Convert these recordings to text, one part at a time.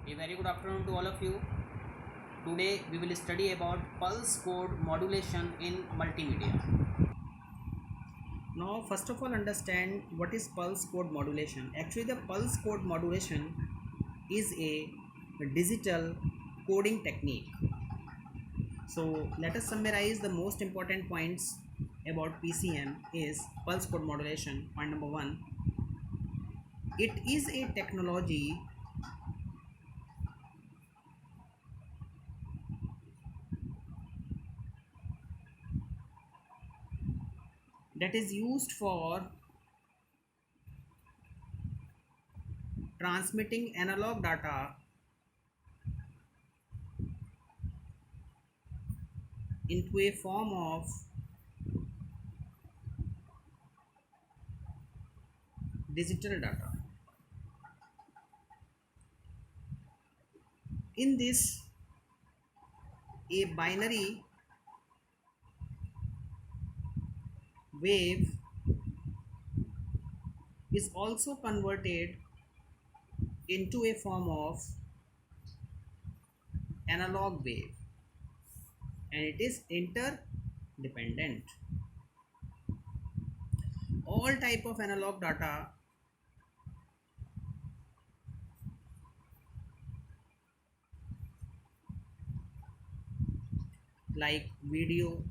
A very good afternoon to all of you. Today we will study about pulse code modulation in multimedia. Now first of all understand what is pulse code modulation. Actually the pulse code modulation is a digital coding technique. So let us summarize the most important points about PCM is pulse code modulation. Point number 1, it is a technology that is used for transmitting analog data into a form of digital data. In this, a binary wave is also converted into a form of analog wave, and it is interdependent. All type of analog data like video,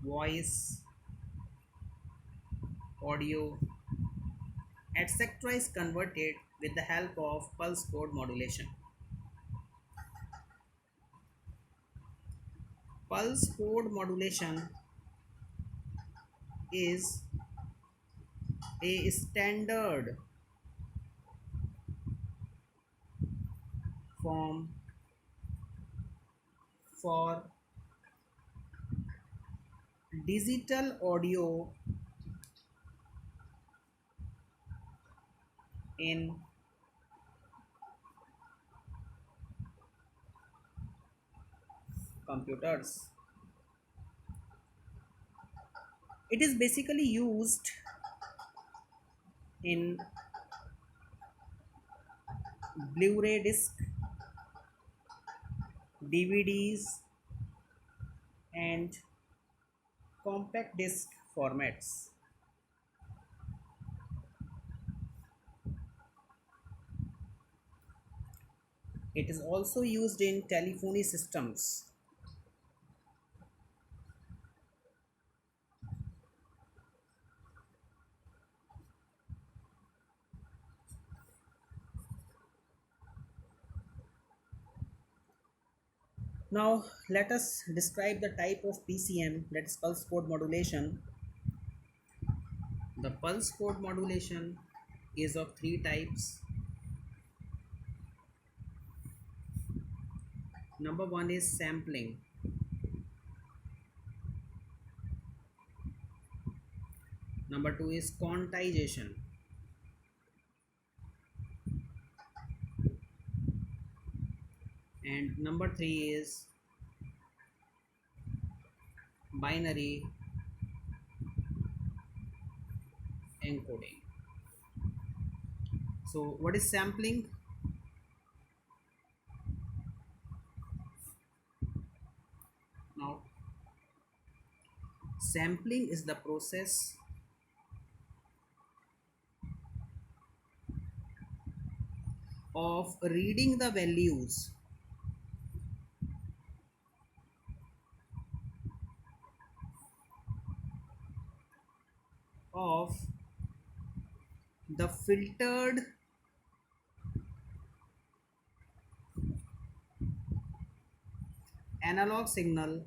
voice, audio, etc. is converted with the help of pulse code modulation. Pulse code modulation is a standard form for digital audio in computers. It is basically used in Blu-ray disc, DVDs, and compact disc formats. It is also used in telephony systems. Now let us describe the type of PCM, that is pulse code modulation. The pulse code modulation is of three types. Number 1 is sampling. Number 2 is quantization. And number 3 is binary encoding. So what is sampling? Now sampling is the process of reading the values of the filtered analog signal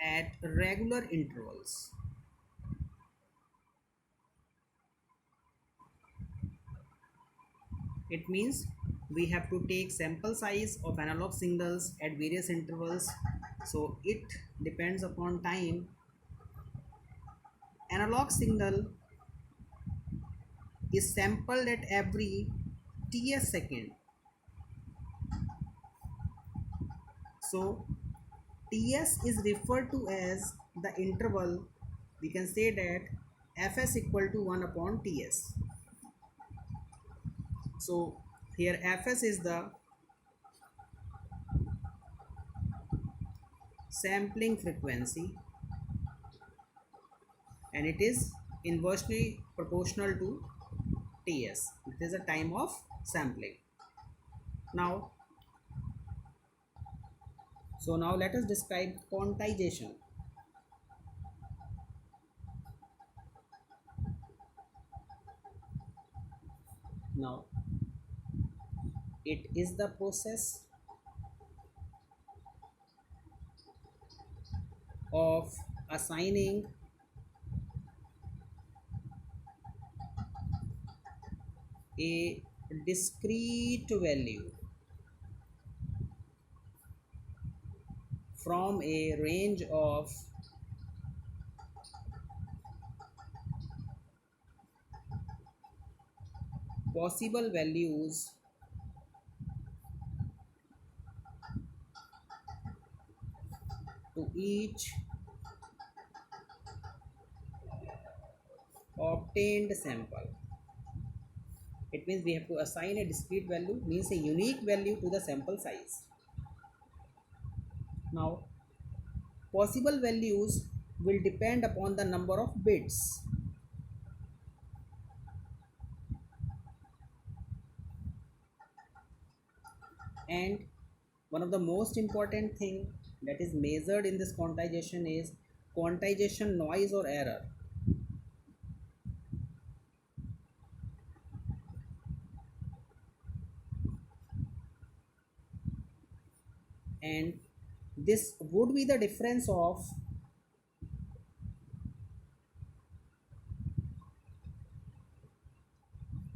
at regular intervals. It means we have to take sample size of analog signals at various intervals, so it depends upon time. Analog signal is sampled at every ts second. So ts is referred to as the interval. We can say that fs equal to 1 upon ts. So here fs is the sampling frequency and it is inversely proportional to ts. It is the time of sampling. Now, so now let us describe quantization. Now, it is the process of assigning a discrete value from a range of possible values to each obtained sample. It means we have to assign a discrete value, means a unique value to the sample size. Now, possible values will depend upon the number of bits, and one of the most important thing that is measured in this quantization is quantization noise or error. And this would be the difference of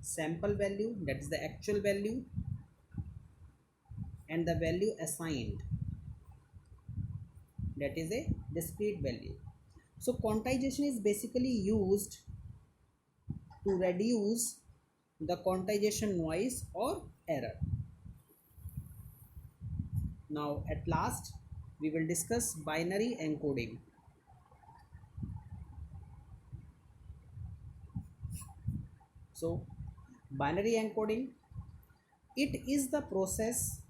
sample value, that is the actual value, and the value assigned, that is a discrete value. So quantization is basically used to reduce the quantization noise or error. Now at last we will discuss binary encoding. So binary encoding, it is the process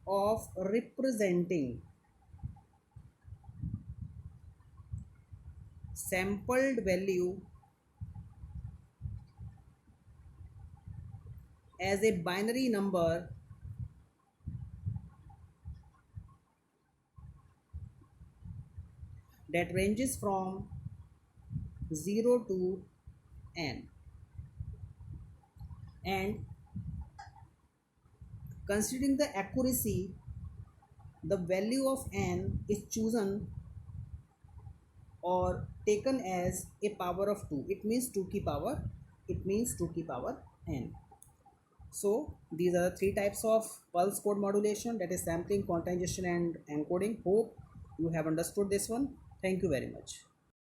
of representing sampled value as a binary number that ranges from 0 to n, and considering the accuracy, the value of n is chosen or taken as a power of 2. It means 2 ki power, it means 2 ki power n. So these are the three types of pulse code modulation, that is sampling, quantization and encoding. Hope you have understood this one. Thank you very much.